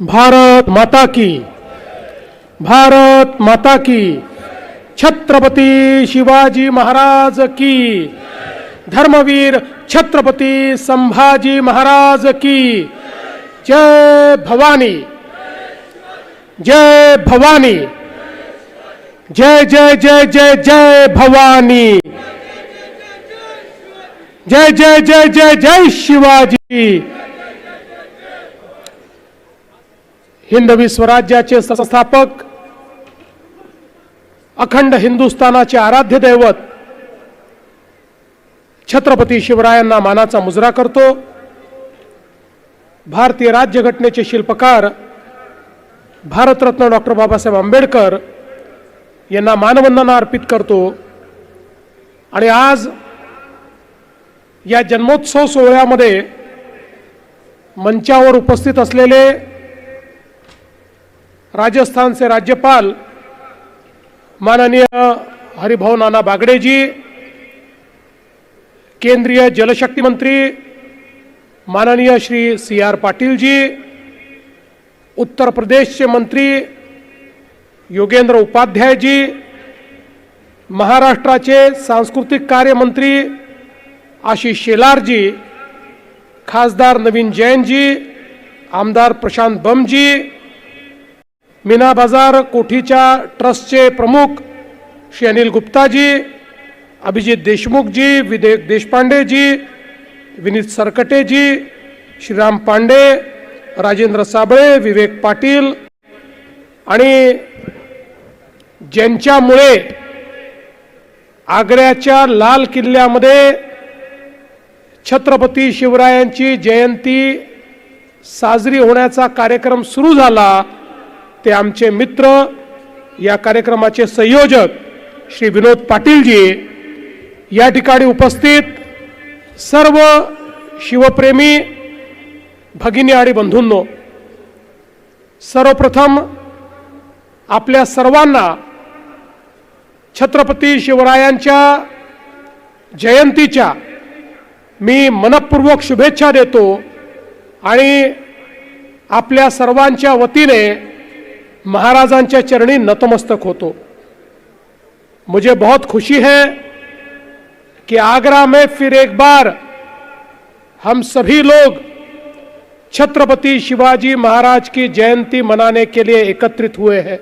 भारत माता की, भारत माता की, छत्रपती शिवाजी महाराज की, धर्मवीर छत्रपती संभाजी महाराज की, जय भवानी, जय भवानी, जय जय जय जय जय भवानी, जय जय जय जय जय शिवाजी। हिंदवी स्वराज्याचे संस्थापक, अखंड हिंदुस्थानाचे आराध्य दैवत छत्रपती शिवरायांना मानाचा मुजरा करतो। भारतीय राज्यघटनेचे शिल्पकार भारतरत्न डॉक्टर बाबासाहेब आंबेडकर यांना मानवंदना अर्पित करतो। आणि आज या जन्मोत्सव सोहळ्यामध्ये मंचावर उपस्थित असलेले राजस्थानचे राज्यपाल माननीय हरिभाऊ नाना बागडेजी, केंद्रीय जलशक्ती मंत्री माननीय श्री CR पाटील जी, उत्तर प्रदेशचे मंत्री योगेंद्र उपाध्याय जी, महाराष्ट्राचे सांस्कृतिक कार्य मंत्री आशिष शेलार जी, खासदार नवीन जैन जी, आमदार प्रशांत बम जी, मीना बाजार कोठीच्या ट्रस्टचे प्रमुख श्री अनिल गुप्ता जी, अभिजित देशमुख जी, विवेक देशपांडे जी, विनीत सरकटे जी, श्रीराम पांडे, राजेंद्र साबळे, विवेक पाटील आणि ज्यांच्यामुळे आग्र्याच्या लाल किल्ल्यामध्ये छत्रपती शिवरायांची जयंती साजरी होण्याचा कार्यक्रम सुरू झाला, ते आमचे मित्र, या कार्यक्रमाचे संयोजक श्री विनोद पाटील जी, या ठिकाणी उपस्थित सर्व शिवप्रेमी भगिनी आणि बंधूंनो, सर्वप्रथम आपल्या सर्वांना छत्रपती शिवरायांच्या जयंतीच्या मी मनपूर्वक शुभेच्छा देतो आणि आपल्या सर्वांच्या वतीने महाराजांच्या चरणी नतमस्तक होतो। मुझे बहुत खुशी है कि आगरा में फिर एक बार हम सभी लोग छत्रपति शिवाजी महाराज की जयंती मनाने के लिए एकत्रित हुए हैं।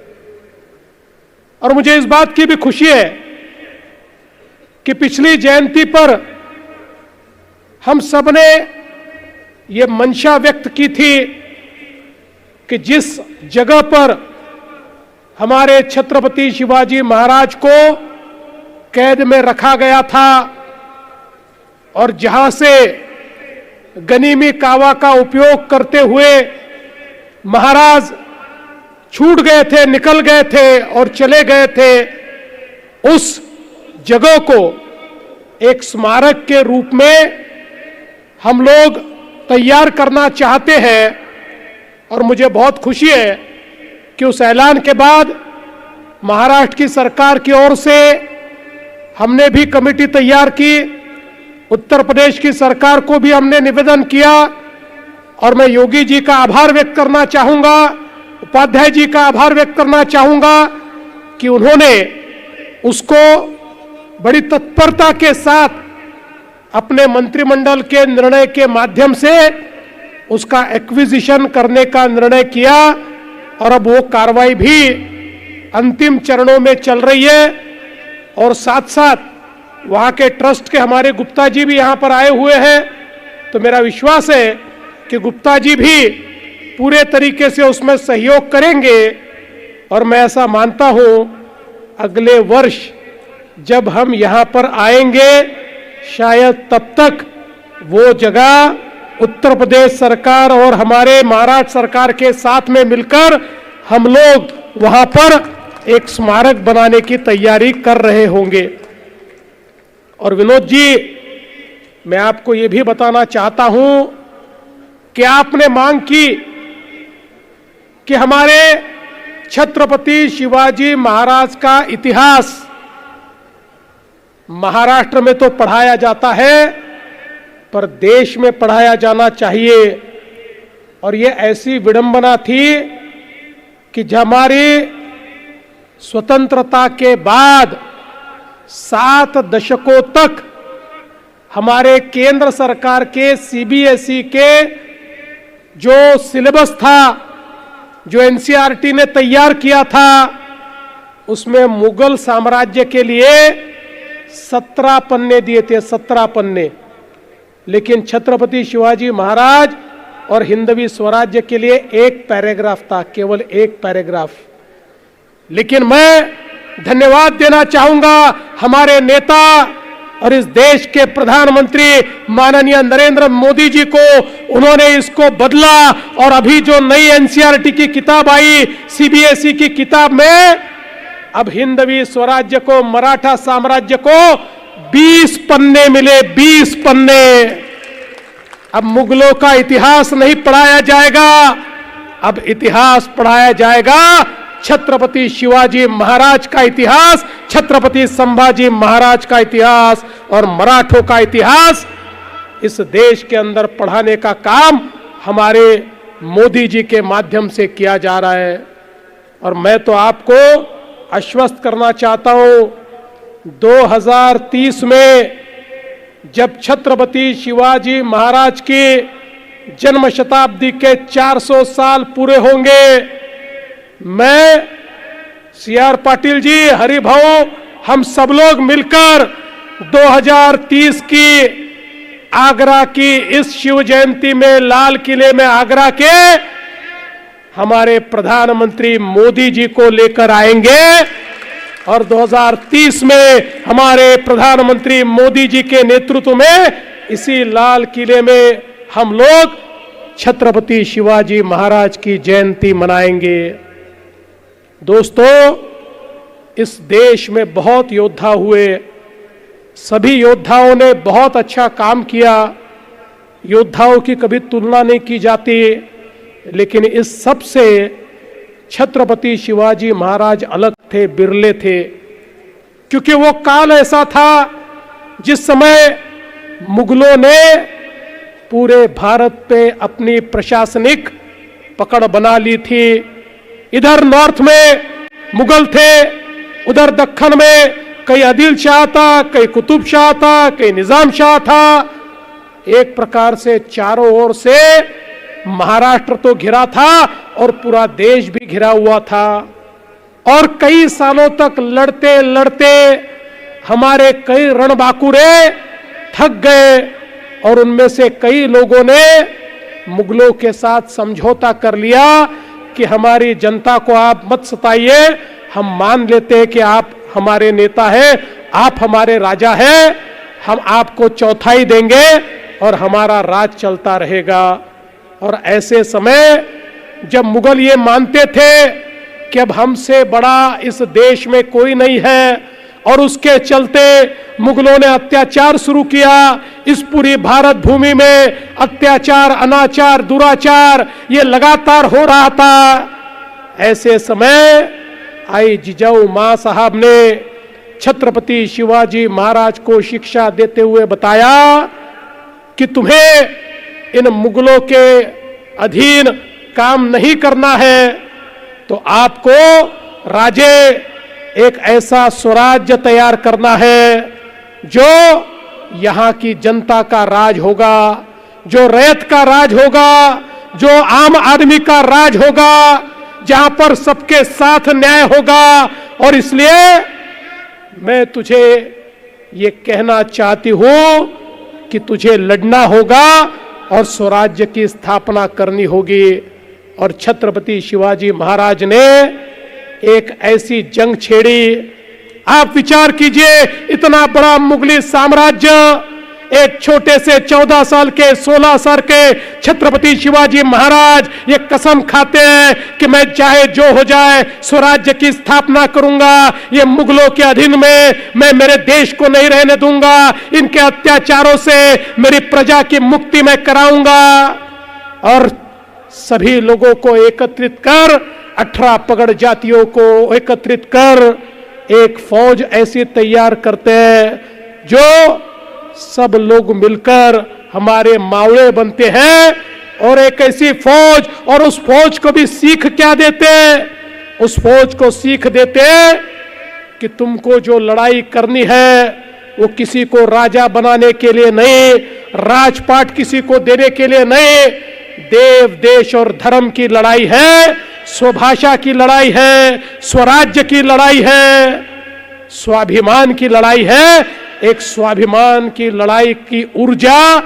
और मुझे इस बात की भी खुशी है कि पिछली जयंती पर हम सबने ये मंशा व्यक्त की थी कि जिस जगह पर हमारे छत्रपति शिवाजी महाराज को कैद में रखा गया था और जहां से गनीमी कावा का उपयोग करते हुए महाराज छूट गए थे, निकल गए थे और चले गए थे, उस जगह को एक स्मारक के रूप में हम लोग तैयार करना चाहते हैं। और मुझे बहुत खुशी है कि उस ऐलान के बाद महाराष्ट्र की सरकार की ओर से हमने भी कमेटी तैयार की, उत्तर प्रदेश की सरकार को भी हमने निवेदन किया और मैं योगी जी का आभार व्यक्त करना चाहूँगा, उपाध्याय जी का आभार व्यक्त करना चाहूँगा कि उन्होंने उसको बड़ी तत्परता के साथ अपने मंत्रिमंडल के निर्णय के माध्यम से उसका एक्विजिशन करने का निर्णय किया और अब वो कार्रवाई भी अंतिम चरणों में चल रही है। और साथ साथ वहाँ के ट्रस्ट के हमारे गुप्ता जी भी यहाँ पर आए हुए हैं, तो मेरा विश्वास है कि गुप्ता जी भी पूरे तरीके से उसमें सहयोग करेंगे। और मैं ऐसा मानता हूँ अगले वर्ष जब हम यहाँ पर आएंगे, शायद तब तक वो जगह उत्तर प्रदेश सरकार और हमारे महाराष्ट्र सरकार के साथ में मिलकर हम लोग वहां पर एक स्मारक बनाने की तैयारी कर रहे होंगे। और विनोद जी, मैं आपको ये भी बताना चाहता हूं कि आपने मांग की कि हमारे छत्रपति शिवाजी महाराज का इतिहास महाराष्ट्र में तो पढ़ाया जाता है पर देश में पढ़ाया जाना चाहिए। और ये ऐसी विडंबना थी कि जब हमारी स्वतंत्रता के बाद 7 दशकों तक हमारे केंद्र सरकार के सीबीएसई के जो सिलेबस था, जो एनसीईआरटी ने तैयार किया था, उसमें मुगल साम्राज्य के लिए 17 पन्ने दिए थे, 17 पन्ने। लेकिन छत्रपति शिवाजी महाराज और हिंदवी स्वराज्य के लिए 1 पैराग्राफ था, केवल 1 पैराग्राफ। लेकिन मैं धन्यवाद देना चाहूंगा हमारे नेता और इस देश के प्रधानमंत्री माननीय नरेंद्र मोदी जी को। उन्होंने इसको बदला और अभी जो नई एनसीईआरटी की किताब आई, सीबीएसई की किताब में, अब हिंदवी स्वराज्य को, मराठा साम्राज्य को 20 पन्ने मिले, 20 पन्ने। अब मुगलों का इतिहास नहीं पढ़ाया जाएगा, अब इतिहास पढ़ाया जाएगा छत्रपति शिवाजी महाराज का इतिहास, छत्रपति संभाजी महाराज का इतिहास और मराठों का इतिहास इस देश के अंदर पढ़ाने का काम हमारे मोदी जी के माध्यम से किया जा रहा है। और मैं तो आपको आश्वस्त करना चाहता हूं, 2030 में जब छत्रपति शिवाजी महाराज की जन्म शताब्दी के 400 साल पूरे होंगे, मैं सीआर पाटिल जी, हरिभाऊ, हम सब लोग मिलकर 2030 की आगरा की इस शिव जयंती में लाल किले में आगरा के हमारे प्रधानमंत्री मोदी जी को लेकर आएंगे और 2030 में हमारे प्रधानमंत्री मोदी जी के नेतृत्व में इसी लाल किले में हम लोग छत्रपति शिवाजी महाराज की जयंती मनाएंगे। दोस्तों, इस देश में बहुत योद्धा हुए, सभी योद्धाओं ने बहुत अच्छा काम किया, योद्धाओं की कभी तुलना नहीं की जाती, लेकिन इस सब से छत्रपति शिवाजी महाराज अलग थे, बिरले थे, क्योंकि वो काल ऐसा था जिस समय मुगलों ने पूरे भारत पे अपनी प्रशासनिक पकड़ बना ली थी। इधर नॉर्थ में मुगल थे, उधर दक्खन में कई आदिल शाह था, कई कुतुब शाह था, कई निजाम शाह था। एक प्रकार से चारों ओर से महाराष्ट्र तो घिरा था और पूरा देश भी घिरा हुआ था। और कई सालों तक लड़ते लड़ते हमारे कई रणबांकुरे थक गए और उनमें से कई लोगों ने मुगलों के साथ समझौता कर लिया कि हमारी जनता को आप मत सताइए, हम मान लेते हैं कि आप हमारे नेता हैं, आप हमारे राजा हैं, हम आपको चौथाई देंगे और हमारा राज चलता रहेगा। और ऐसे समय जब मुगल ये मानते थे कि अब हमसे बड़ा इस देश में कोई नहीं है और उसके चलते मुगलों ने अत्याचार शुरू किया, इस पूरी भारत भूमि में अत्याचार, अनाचार, दुराचार ये लगातार हो रहा था। ऐसे समय आई जिजाऊ मां साहब ने छत्रपति शिवाजी महाराज को शिक्षा देते हुए बताया कि तुम्हें इन मुगलों के अधीन काम नहीं करना है, तो आपको राजे एक ऐसा स्वराज्य तैयार करना है जो यहां की जनता का राज होगा, जो रैयत का राज होगा, जो आम आदमी का राज होगा, जहां पर सबके साथ न्याय होगा। और इसलिए मैं तुझे ये कहना चाहती हूं कि तुझे लड़ना होगा और स्वराज्य की स्थापना करनी होगी। और छत्रपति शिवाजी महाराज ने एक ऐसी जंग छेड़ी, आप विचार कीजिए, इतना बड़ा मुगली साम्राज्य एक छोटे से 14 साल के 16 साल के छत्रपति शिवाजी महाराज ये कसम खाते हैं कि मैं चाहे जो हो जाए स्वराज्य की स्थापना करूंगा, ये मुगलों के अधीन में मैं मेरे देश को नहीं रहने दूंगा, इनके अत्याचारों से मेरी प्रजा की मुक्ति मैं कराऊंगा। और सभी लोगों को एकत्रित कर, 18 पगड़ जातियों को एकत्रित कर एक फौज ऐसी तैयार करते हैं जो सब लोग मिलकर हमारे मावड़े बनते हैं और एक ऐसी फौज, और उस फौज को भी सीख क्या देते हैं? उस फौज को सीख देते हैं कि तुमको जो लड़ाई करनी है वो किसी को राजा बनाने के लिए नहीं, राजपाट किसी को देने के लिए नहीं, देव देश और धर्म की लड़ाई है, स्वभाषा की लड़ाई है, स्वराज्य की लड़ाई है, स्वाभिमान की लड़ाई है। एक स्वाभिमान की लड़ाई की ऊर्जा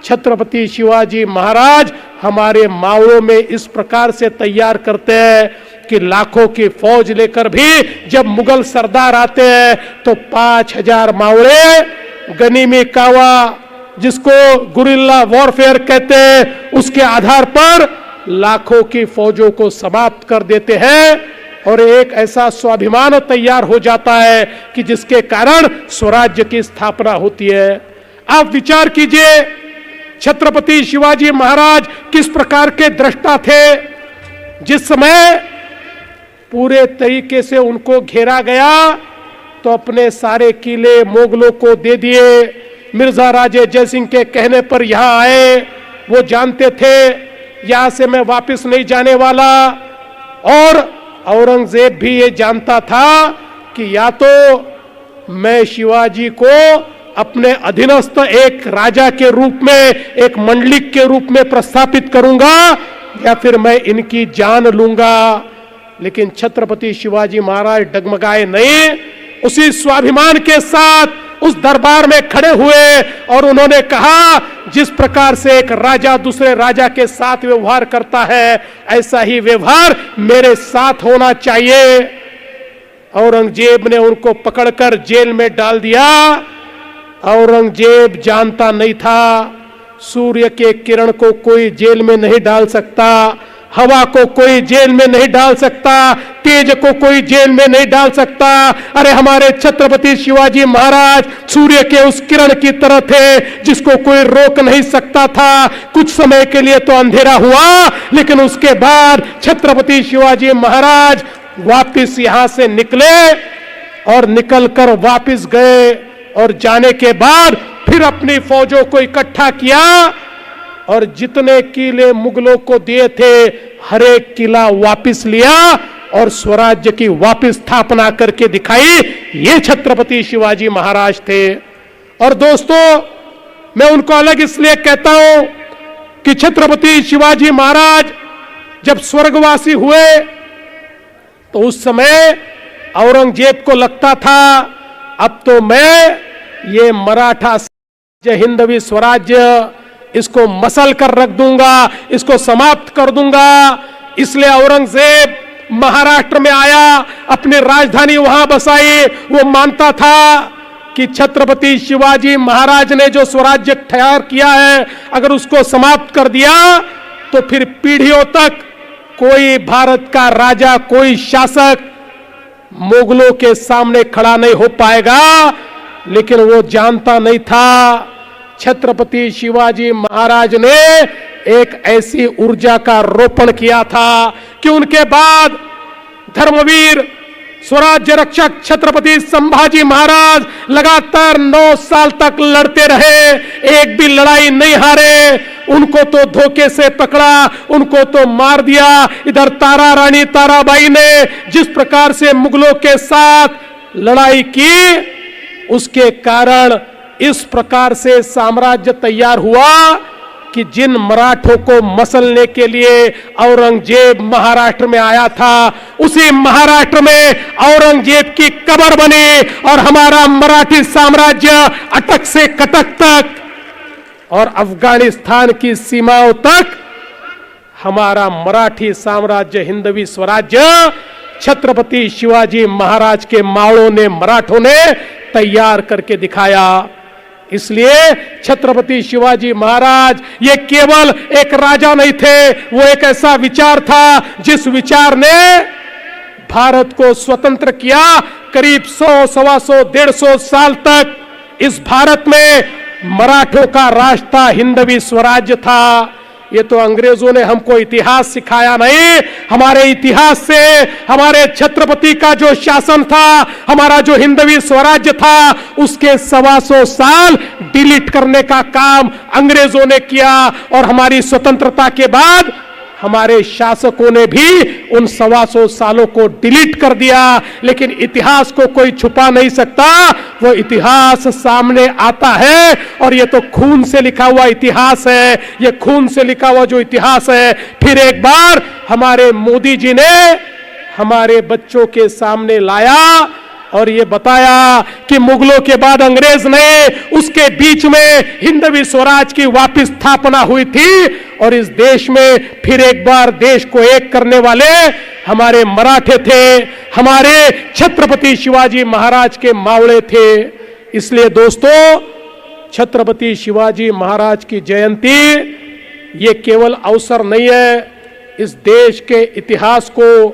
छत्रपति शिवाजी महाराज हमारे मावड़ों में इस प्रकार से तैयार करते हैं कि लाखों की फौज लेकर भी जब मुगल सरदार आते हैं तो 5000 मावड़े गनीमी कावा, जिसको गुरिल्ला वॉरफेयर कहते हैं, उसके आधार पर लाखों की फौजों को समाप्त कर देते हैं और एक ऐसा स्वाभिमान तैयार हो जाता है कि जिसके कारण स्वराज्य की स्थापना होती है। आप विचार कीजिए, छत्रपति शिवाजी महाराज किस प्रकार के दृष्टा थे। जिस समय पूरे तरीके से उनको घेरा गया तो अपने सारे किले मुगलों को दे दिए। मिर्जा राजे जयसिंह के कहने पर यहां आए। वो जानते थे यहां से मैं वापस नहीं जाने वाला, और औरंगजेब भी ये जानता था कि या तो मैं शिवाजी को अपने अधीनस्थ एक राजा के रूप में, एक मंडलिक के रूप में प्रस्थापित करूंगा, या फिर मैं इनकी जान लूंगा। लेकिन छत्रपति शिवाजी महाराज डगमगाए नहीं, उसी स्वाभिमान के साथ उस दरबार में खड़े हुए और उन्होंने कहा, जिस प्रकार से एक राजा दूसरे राजा के साथ व्यवहार करता है, ऐसा ही व्यवहार मेरे साथ होना चाहिए। औरंगजेब ने उनको पकड़कर जेल में डाल दिया। औरंगजेब जानता नहीं था सूर्य के किरण को कोई जेल में नहीं डाल सकता, हवा को कोई जेल में नहीं डाल सकता, तेज को कोई जेल में नहीं डाल सकता। अरे हमारे छत्रपति शिवाजी महाराज सूर्य के उस किरण की तरह थे जिसको कोई रोक नहीं सकता था। कुछ समय के लिए तो अंधेरा हुआ, लेकिन उसके बाद छत्रपति शिवाजी महाराज वापिस यहां से निकले और निकलकर वापिस गए, और जाने के बाद फिर अपनी फौजों को इकट्ठा किया और जितने किले मुगलों को दिए थे हर एक किला वापिस लिया और स्वराज्य की वापिस स्थापना करके दिखाई। ये छत्रपति शिवाजी महाराज थे। और दोस्तों, मैं उनको अलग इसलिए कहता हूं कि छत्रपति शिवाजी महाराज जब स्वर्गवासी हुए तो उस समय औरंगजेब को लगता था अब तो मैं ये मराठा हिंदवी स्वराज्य इसको मसल कर रख दूंगा, इसको समाप्त कर दूंगा। इसलिए औरंगजेब महाराष्ट्र में आया, अपनी राजधानी वहां बसाई। वो मानता था कि छत्रपति शिवाजी महाराज ने जो स्वराज्य तैयार किया है, अगर उसको समाप्त कर दिया तो फिर पीढ़ियों तक कोई भारत का राजा, कोई शासक मुगलों के सामने खड़ा नहीं हो पाएगा। लेकिन वो जानता नहीं था छत्रपति शिवाजी महाराज ने एक ऐसी ऊर्जा का रोपण किया था कि उनके बाद धर्मवीर स्वराज्य रक्षक छत्रपति संभाजी महाराज लगातार 9 साल तक लड़ते रहे, एक भी लड़ाई नहीं हारे। उनको तो धोखे से पकड़ा, उनको तो मार दिया। इधर तारा रानी ताराबाई ने जिस प्रकार से मुगलों के साथ लड़ाई की, उसके कारण इस प्रकार से साम्राज्य तैयार हुआ कि जिन मराठों को मसलने के लिए औरंगजेब महाराष्ट्र में आया था, उसी महाराष्ट्र में औरंगजेब की कब्र बनी और हमारा मराठी साम्राज्य अटक से कटक तक और अफगानिस्तान की सीमाओं तक हमारा मराठी साम्राज्य, हिंदवी स्वराज्य छत्रपति शिवाजी महाराज के मावड़ों ने, मराठों ने तैयार करके दिखाया। इसलिए छत्रपति शिवाजी महाराज ये केवल एक राजा नहीं थे, वो एक ऐसा विचार था जिस विचार ने भारत को स्वतंत्र किया। करीब 100, 125, 150 साल तक इस भारत में मराठों का राज था, हिंदवी स्वराज्य था। ये तो अंग्रेजों ने हमको इतिहास सिखाया नहीं, हमारे इतिहास से हमारे छत्रपति का जो शासन था, हमारा जो हिंदवी स्वराज्य था, उसके 125 साल डिलीट करने का काम अंग्रेजों ने किया। और हमारी स्वतंत्रता के बाद हमारे शासकों ने भी उन 125 सालों को डिलीट कर दिया। लेकिन इतिहास को कोई छुपा नहीं सकता, वो इतिहास सामने आता है। और ये तो खून से लिखा हुआ इतिहास है, ये खून से लिखा हुआ जो इतिहास है, फिर एक बार हमारे मोदी जी ने हमारे बच्चों के सामने लाया और ये बताया कि मुगलों के बाद अंग्रेज ने, उसके बीच में हिंदवी स्वराज की वापस स्थापना हुई थी। और इस देश में फिर एक बार देश को एक करने वाले हमारे मराठे थे, हमारे छत्रपति शिवाजी महाराज के मावड़े थे। इसलिए दोस्तों, छत्रपति शिवाजी महाराज की जयंती ये केवल अवसर नहीं है, इस देश के इतिहास को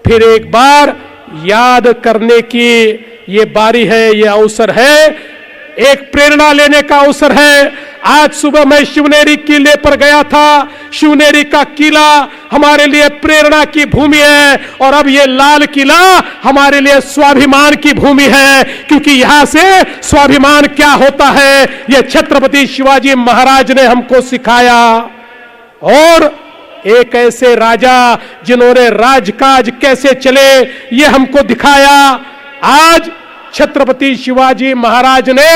फिर एक बार याद करने की ये बारी है, ये अवसर है, एक प्रेरणा लेने का अवसर है। आज सुबह मैं शिवनेरी किले पर गया था। शिवनेरी का किला हमारे लिए प्रेरणा की भूमि है और अब ये लाल किला हमारे लिए स्वाभिमान की भूमि है, क्योंकि यहां से स्वाभिमान क्या होता है ये छत्रपति शिवाजी महाराज ने हमको सिखाया। और एक ऐसे राजा जिन्होंने राजकाज कैसे चले ये हमको दिखाया। आज छत्रपति शिवाजी महाराज ने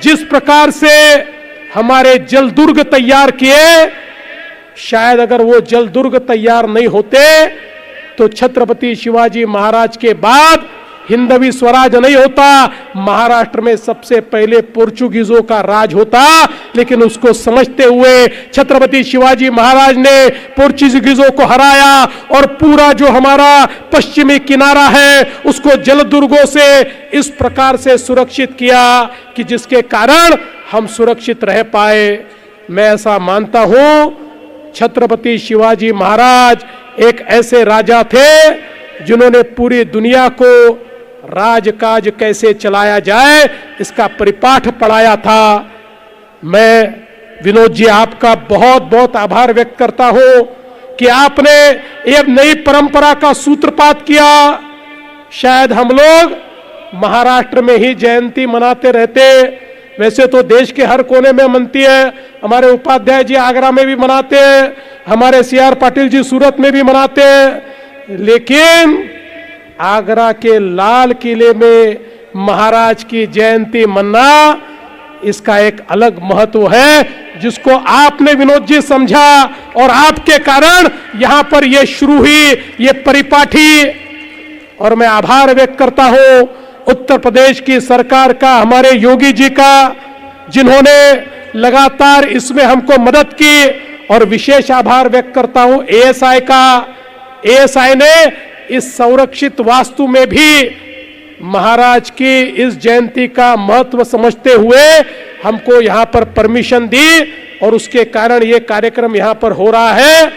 जिस प्रकार से हमारे जलदुर्ग तैयार किए, शायद अगर वो जलदुर्ग तैयार नहीं होते तो छत्रपति शिवाजी महाराज के बाद हिंदवी स्वराज नहीं होता, महाराष्ट्र में सबसे पहले पोर्चुगीजों का राज होता। लेकिन उसको समझते हुए छत्रपति शिवाजी महाराज ने पोर्चुगीजों को हराया और पूरा जो हमारा पश्चिमी किनारा है उसको जलदुर्गों से इस प्रकार से सुरक्षित किया कि जिसके कारण हम सुरक्षित रह पाए। मैं ऐसा मानता हूं, छत्रपति शिवाजी महाराज एक ऐसे राजा थे जिन्होंने पूरी दुनिया को राजकाज कैसे चलाया जाए इसका परिपाठ पढ़ाया था। मैं विनोद जी आपका बहुत बहुत आभार व्यक्त करता हूं कि आपने एक नई परंपरा का सूत्रपात किया। शायद हम लोग महाराष्ट्र में ही जयंती मनाते रहते, वैसे तो देश के हर कोने में मनती है। हमारे उपाध्याय जी आगरा में भी मनाते हैं, हमारे CR पाटिल जी सूरत में भी मनाते हैं, लेकिन आगरा के लाल किले में महाराज की जयंती मनाना, इसका एक अलग महत्व है जिसको आपने विनोद जी समझा और आपके कारण यहां पर यह शुरू हुई ये परिपाठी। और मैं आभार व्यक्त करता हूं उत्तर प्रदेश की सरकार का, हमारे योगी जी का, जिन्होंने लगातार इसमें हमको मदद की। और विशेष आभार व्यक्त करता हूं ASI का। ASI ने इस संरक्षित वास्तु में भी महाराज की इस जयंती का महत्व समझते हुए हमको यहां पर परमिशन दी और उसके कारण ये कार्यक्रम यहां पर हो रहा है।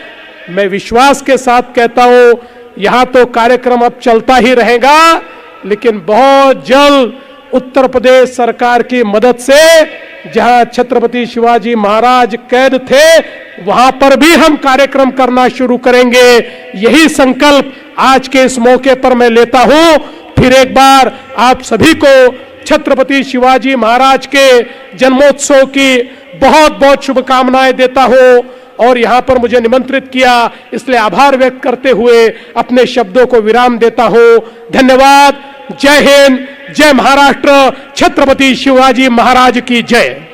मैं विश्वास के साथ कहता हूं, यहां तो कार्यक्रम अब चलता ही रहेगा, लेकिन बहुत जल्द उत्तर प्रदेश सरकार की मदद से जहां छत्रपति शिवाजी महाराज कैद थे वहां पर भी हम कार्यक्रम करना शुरू करेंगे। यही संकल्प आज के इस मौके पर मैं लेता हूं। फिर एक बार आप सभी को छत्रपति शिवाजी महाराज के जन्मोत्सव की बहुत बहुत शुभकामनाएं देता हूं और यहां पर मुझे निमंत्रित किया इसलिए आभार व्यक्त करते हुए अपने शब्दों को विराम देता हूं। धन्यवाद। जय हिंद, जय महाराष्ट्र, छत्रपति शिवाजी महाराज की जय।